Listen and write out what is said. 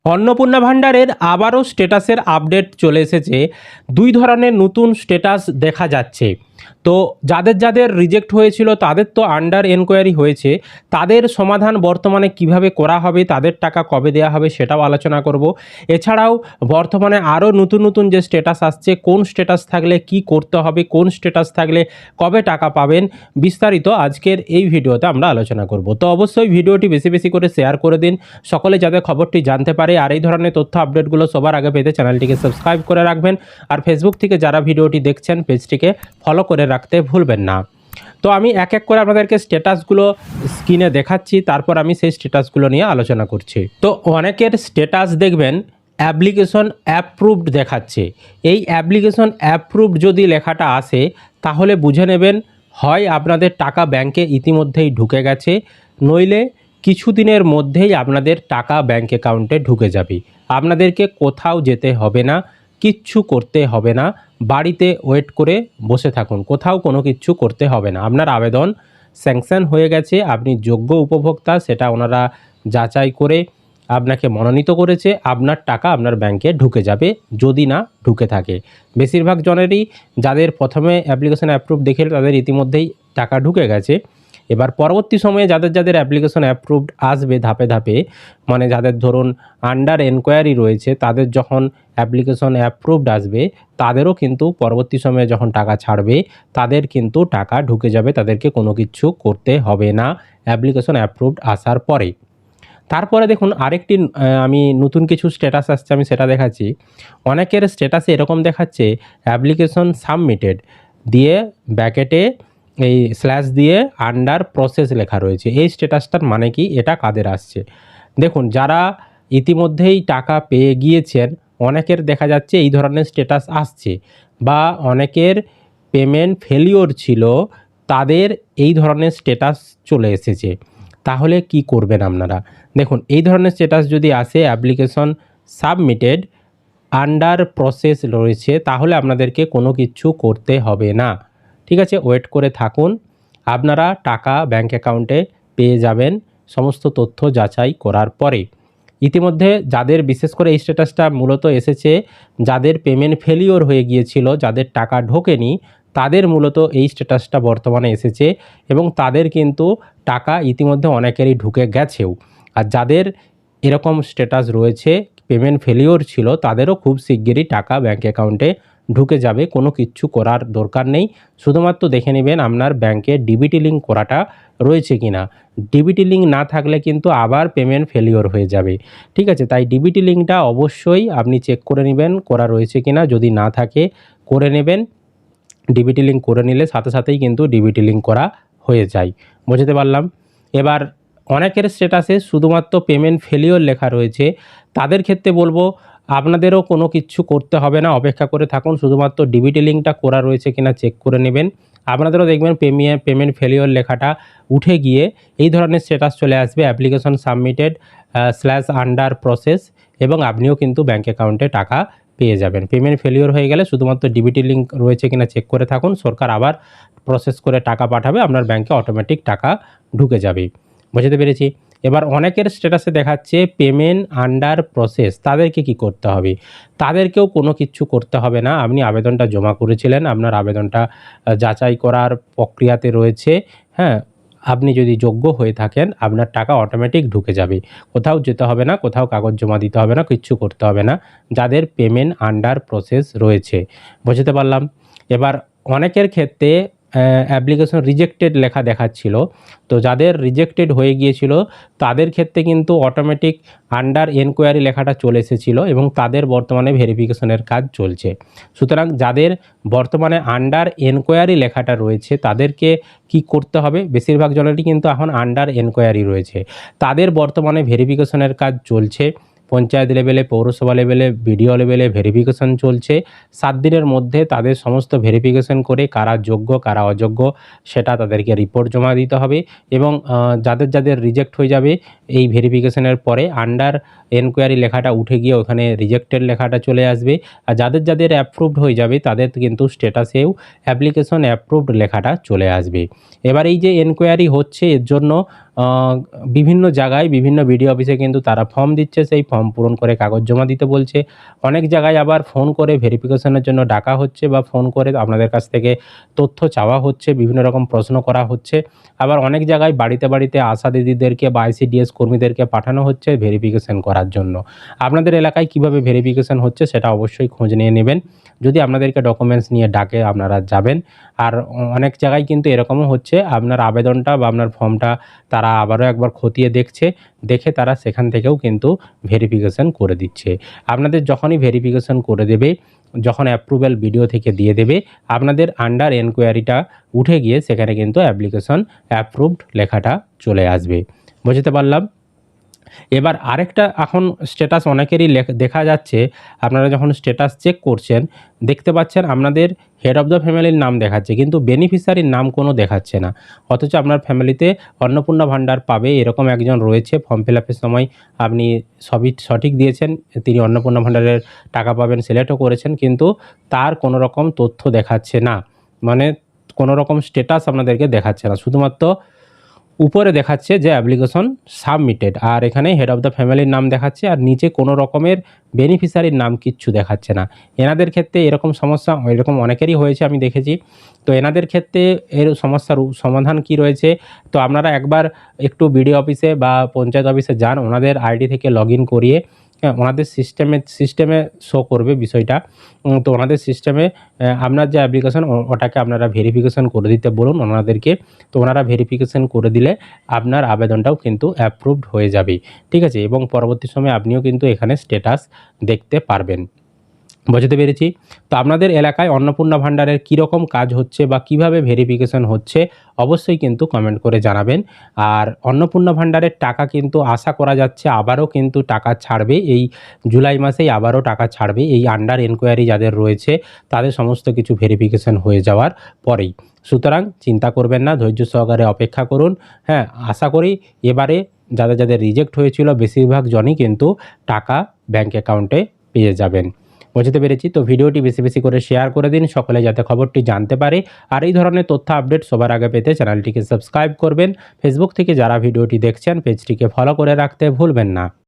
অন্নপূর্ণা ভাণ্ডারের আবারও স্ট্যাটাসের আপডেট চলে এসেছে। দুই ধরনের নতুন স্ট্যাটাস দেখা যাচ্ছে। তো যাদের যাদের রিজেক্ট হয়েছিল তাদের তো আন্ডার এনকোয়ারি হয়েছে, তাদের সমাধান বর্তমানে কিভাবে করা হবে, তাদের টাকা কবে দেওয়া হবে সেটাও আলোচনা করব। এছাড়াও বর্তমানে আরও নতুন নতুন যে স্ট্যাটাস আসছে, কোন স্ট্যাটাস থাকলে কি করতে হবে, কোন স্ট্যাটাস থাকলে কবে টাকা পাবেন, বিস্তারিত আজকের এই ভিডিওতে আমরা আলোচনা করব। তো অবশ্যই ভিডিওটি বেশি বেশি করে শেয়ার করে দিন, সকলে যাতে খবরটি জানতে পারে। আর এই ধরনের তথ্য আপডেটগুলো সবার আগে পেতে চ্যানেলটিকে সাবস্ক্রাইব করে রাখবেন। আর ফেসবুক থেকে যারা ভিডিওটি দেখছেন পেজটিকে ফলো করে রাখতে ভুলবেন না। তো আমি এক এক করে আপনাদেরকে স্ট্যাটাসগুলো স্ক্রিনে দেখাচ্ছি, তারপর আমি সেই স্ট্যাটাসগুলো নিয়ে আলোচনা করছি। তো অনেকের স্ট্যাটাস দেখবেন অ্যাপ্লিকেশন অ্যাপ্রুভড দেখাচ্ছে। এই অ্যাপ্লিকেশন অ্যাপ্রুভড যদি লেখাটা আসে তাহলে বুঝে নেবেন হয় আপনাদের টাকা ব্যাংকে ইতিমধ্যেই ঢুকে গেছে, নইলে কিছুদিনের মধ্যেই আপনাদের টাকা ব্যাংক অ্যাকাউন্টে ঢুকে যাবে। আপনাদেরকে কোথাও যেতে হবে না, কিচ্ছু করতে হবে না, বাড়িতে ওয়েট করে বসে থাকুন, কোথাও কোনো কিচ্ছু করতে হবে না। আপনার আবেদন স্যাংশন হয়ে গেছে, আপনি যোগ্য উপভোক্তা, সেটা ওনারা যাচাই করে আপনাকে মনোনীত করেছে, আপনার টাকা আপনার ব্যাংকে ঢুকে যাবে যদি না ঢুকে থাকে। বেশিরভাগ জনেরই যাদের প্রথমে অ্যাপ্লিকেশন অ্যাপ্রুভ দেখে তাদের ইতিমধ্যেই টাকা ঢুকে গেছে। এবার পরবর্তী সময়ে যাদের যাদের অ্যাপ্লিকেশন অ্যাপ্রুভড আসবে ধাপে ধাপে, মানে যাদের ধরুন আন্ডার এনকোয়ারি রয়েছে, তাদের যখন অ্যাপ্লিকেশন অ্যাপ্রুভড আসবে তাদেরও কিন্তু পরবর্তী সময়ে যখন টাকা ছাড়বে তাদের কিন্তু টাকা ঢুকে যাবে, তাদেরকে কোনো কিছু করতে হবে না অ্যাপ্লিকেশন অ্যাপ্রুভড আসার পরে। তারপরে দেখুন আরেকটি আমি নতুন কিছু স্ট্যাটাস আসছে, আমি সেটা দেখাচ্ছি। অনেকের স্ট্যাটাসে এরকম দেখাচ্ছে অ্যাপ্লিকেশন সাবমিটেড দিয়ে ব্যাকেটে এই স্ল্যাশ দিয়ে আন্ডার প্রসেস লেখা রয়েছে। এই স্ট্যাটাসটার মানে কি, এটা কাদের আসছে? দেখুন যারা ইতিমধ্যেই টাকা পেয়ে গিয়েছেন অনেকের দেখা যাচ্ছে এই ধরনের স্ট্যাটাস আসছে, বা অনেকের পেমেন্ট ফেলিওর ছিল তাদের এই ধরনের স্ট্যাটাস চলে এসেছে। তাহলে কি করবেন আপনারা? দেখুন এই ধরনের স্ট্যাটাস যদি আসে অ্যাপ্লিকেশন সাবমিটেড আন্ডার প্রসেস রয়েছে, তাহলে আপনাদেরকে কোনো কিছু করতে হবে না। ঠিক আছে, ওয়েট করে থাকুন, আপনারা টাকা ব্যাংক অ্যাকাউন্টে পেয়ে যাবেন সমস্ত তথ্য যাচাই করার পরে। ইতিমধ্যে যাদের বিশেষ করে এই স্ট্যাটাসটা মূলত এসেছে যাদের পেমেন্ট ফেলিওর হয়ে গিয়েছিল, যাদের টাকা ঢোকেনি, তাদের মূলত এই স্ট্যাটাসটা বর্তমানে এসেছে এবং তাদের কিন্তু টাকা ইতিমধ্যে অনেকেরই ঢুকে গেছেও। আর যাদের এরকম স্ট্যাটাস রয়েছে পেমেন্ট ফেলিওর ছিল তাদেরও খুব শিগগিরই টাকা ব্যাংক অ্যাকাউন্টে ঢুকে যাবে, কোনো কিচ্ছু করার দরকার নেই। শুধুমাত্র দেখে নেবেন আপনার ব্যাংকে ডিবিটি লিঙ্ক করাটা রয়েছে কি না। ডিবিটি লিঙ্ক না থাকলে কিন্তু আবার পেমেন্ট ফেলিওর হয়ে যাবে। ঠিক আছে, তাই ডিবিটি লিঙ্কটা অবশ্যই আপনি চেক করে নেবেন করা রয়েছে কি না, যদি না থাকে করে নেবেন। ডিবিটি লিঙ্ক করে নিলে সাথে সাথেই কিন্তু ডিবিটি লিঙ্ক করা হয়ে যায়। বুঝতে পারলাম। এবার অনেকের স্ট্যাটাসে শুধুমাত্র পেমেন্ট ফেলিওর লেখা রয়েছে, তাদের ক্ষেত্রে বলবো আপনাদেরও কোনো কিচ্ছু করতে হবে না, অপেক্ষা করে থাকুন, শুধুমাত্র ডিবিটি লিঙ্কটা করা রয়েছে কিনা চেক করে নেবেন। আপনাদেরও দেখবেন পেমেন্ট ফেলিওর লেখাটা উঠে গিয়ে এই ধরনের স্ট্যাটাস চলে আসবে application submitted slash under process, এবং আপনিও কিন্তু ব্যাঙ্ক অ্যাকাউন্টে টাকা পেয়ে যাবেন। পেমেন্ট ফেলিওর হয়ে গেলে শুধুমাত্র ডিবিটি লিঙ্ক রয়েছে কিনা চেক করে থাকুন, সরকার আবার প্রসেস করে টাকা পাঠাবে, আপনার ব্যাংকে অটোমেটিক টাকা ঢুকে যাবে। বুঝতে পেরেছি। এবার অনেকের স্ট্যাটাসে দেখাচ্ছে পেমেন্ট আন্ডার প্রসেস, তাদেরকে কি করতে হবে? তাদেরকেও কোনো কিচ্ছু করতে হবে না। আপনি আবেদনটা জমা করেছিলেন, আপনার আবেদনটা যাচাই করার প্রক্রিয়াতে রয়েছে। হ্যাঁ, আপনি যদি যোগ্য হয়ে থাকেন আপনার টাকা অটোমেটিক ঢুকে যাবে, কোথাও যেতে হবে না, কোথাও কাগজ জমা দিতে হবে না, কিচ্ছু করতে হবে না যাদের পেমেন্ট আন্ডার প্রসেস রয়েছে। বুঝতে পারলাম। এবার অনেকের ক্ষেত্রে অ্যাপ্লিকেশন রিজেক্টেড লেখা দেখাচ্ছিল, তো যাদের রিজেক্টেড হয়ে গিয়েছিল তাদের ক্ষেত্রে কিন্তু অটোমেটিক আন্ডার এনকোয়ারি লেখাটা চলে এসেছিলো এবং তাদের বর্তমানে ভেরিফিকেশনের কাজ চলছে। সুতরাং যাদের বর্তমানে আন্ডার এনকোয়ারি লেখাটা রয়েছে তাদেরকে কি করতে হবে? বেশিরভাগ জনেরই কিন্তু এখন আন্ডার এনকোয়ারি রয়েছে, তাদের বর্তমানে ভেরিফিকেশনের কাজ চলছে। পঞ্চায়েত লেভেলে, পৌরসভা লেভেলে, বিডিও লেভেলে ভেরিফিকেশন চলছে। 7 দিনের মধ্যে তাদের সমস্ত ভেরিফিকেশন করে কারা যোগ্য কারা অযোগ্য সেটা তাদেরকে রিপোর্ট জমা দিতে হবে, এবং যাদের যাদের রিজেক্ট হয়ে যাবে এই ভেরিফিকেশনের পরে আন্ডার এনকোয়ারি লেখাটা উঠে গিয়ে ওখানে রিজেক্টেড লেখাটা চলে আসবে। আর যাদের যাদের অ্যাপ্রুভড হয়ে যাবে তাদের কিন্তু স্ট্যাটাসেও অ্যাপ্লিকেশন অ্যাপ্রুভড লেখাটা চলে আসবে। এবার এই যে এনকোয়ারি হচ্ছে এর জন্য বিভিন্ন জায়গায় বিভিন্ন বিডিও অফিসে কিন্তু তারা ফর্ম দিচ্ছে, সেই ফর্ম পূরণ করে কাগজ জমা দিতে বলছে। অনেক জায়গায় আবার ফোন করে ভেরিফিকেশনের জন্য ডাকা হচ্ছে বা ফোন করে আপনাদের কাছ থেকে তথ্য চাওয়া হচ্ছে, বিভিন্ন রকম প্রশ্ন করা হচ্ছে। আবার অনেক জায়গায় বাড়িতে বাড়িতে আশা দিদিদেরকে বা আইসিডিএস কর্মীদেরকে পাঠানো হচ্ছে ভেরিফিকেশন করার জন্য। আপনাদের এলাকায় কিভাবে ভেরিফিকেশন হচ্ছে সেটা অবশ্যই খোঁজ নিয়ে নেবেন। যদি আপনাদেরকে ডকুমেন্টস নিয়ে ডাকে আপনারা যাবেন। আর অনেক জায়গায় কিন্তু এরকমও হচ্ছে আপনার আবেদনটা বা আপনার ফর্মটা তারা আবারও একবার খতিয়ে দেখছে, দেখে তারা সেখান থেকেও কিন্তু ভেরিফিকেশন করে দিচ্ছে। আপনাদের যখনই ভেরিফিকেশন করে দেবে, যখন অ্যাপ্রুভাল বিডিও থেকে দিয়ে দেবে, আপনাদের আন্ডার এনকোয়ারিটা উঠে গিয়ে সেখানে কিন্তু অ্যাপ্লিকেশন অ্যাপ্রুভড লেখাটা চলে আসবে। বুঝতে পারলাম। এবার আরেকটা এখন স্ট্যাটাস অনেকেরই দেখা যাচ্ছে, আপনারা যখন স্ট্যাটাস চেক করছেন দেখতে পাচ্ছেন আপনাদের হেড অফ দ্য ফ্যামিলির নাম দেখাচ্ছে কিন্তু বেনিফিশিয়ারির নাম কোনো দেখাচ্ছে না। অথচ আপনার ফ্যামিলিতে অন্নপূর্ণা ভাণ্ডার পাবে এরকম একজন রয়েছে, ফর্ম ফিল আপের সময় আপনি সবই সঠিক দিয়েছেন, তিনি অন্নপূর্ণা ভাণ্ডারের টাকা পাবেন সিলেক্টও করেছেন, কিন্তু তার কোনো রকম তথ্য দেখাচ্ছে না, মানে কোনো রকম স্ট্যাটাস আপনাদেরকে দেখাচ্ছে না, শুধুমাত্র উপরে দেখাচ্ছে যে অ্যাপ্লিকেশন সাবমিটেড, আর এখানে হেড অফ দ্য ফ্যামিলির নাম দেখাচ্ছে আর নিচে কোনো রকমের বেনিফিশিয়ারির নাম কিচ্ছু দেখাচ্ছে না। এনাদের ক্ষেত্রে এরকম সমস্যা এরকম অনেকেরই হয়েছে আমি দেখেছি। তো এনাদের ক্ষেত্রে এর সমস্যার সমাধান কি রয়েছে, তো আপনারা একবার একটু বিডিও অফিসে বা পঞ্চায়েত অফিসে যান, ওনাদের আইডি থেকে লগ ইন করিয়ে ওনাদের সিস্টেমে শো করবে বিষয়টা। তো ওনাদের সিস্টেমে আপনার যে অ্যাপ্লিকেশন ওটাকে আপনারা ভেরিফিকেশন করে দিতে বলুন ওনাদেরকে। তো ওনারা ভেরিফিকেশন করে দিলে আপনার আবেদনটাও কিন্তু অ্যাপ্রুভড হয়ে যাবে, ঠিক আছে, এবং পরবর্তী সময়ে আপনিও কিন্তু এখানে স্ট্যাটাস দেখতে পারবেন। বুঝতে পেরেছি। তো আপনাদের এলাকায় অন্নপূর্ণা ভাণ্ডারের কীরকম কাজ হচ্ছে বা কিভাবে ভেরিফিকেশন হচ্ছে অবশ্যই কিন্তু কমেন্ট করে জানাবেন। আর অন্নপূর্ণা ভাণ্ডারের টাকা কিন্তু আশা করা যাচ্ছে আবারও কিন্তু টাকা ছাড়বে, এই জুলাই মাসেই আবারও টাকা ছাড়বে এই আন্ডার এনকোয়ারি যাদের রয়েছে তাদের সমস্ত কিছু ভেরিফিকেশন হয়ে যাওয়ার পরেই। সুতরাং চিন্তা করবেন না, ধৈর্য সহকারে অপেক্ষা করুন। হ্যাঁ, আশা করি এবারে যাদের যাদের রিজেক্ট হয়েছিল বেশিরভাগ জনই কিন্তু টাকা ব্যাঙ্ক অ্যাকাউন্টে পেয়ে যাবেন। বুঝতে পেরেছি। তো ভিডিওটি বেশি বেশি করে শেয়ার করে দিন সকলে যাতে খবরটি জানতে পারে। আর এই ধরনের তথ্য আপডেট সবার আগে পেতে চ্যানেলটিকে সাবস্ক্রাইব করবেন। ফেসবুক থেকে যারা ভিডিওটি দেখছেন পেজটিকে ফলো করে রাখতে ভুলবেন না।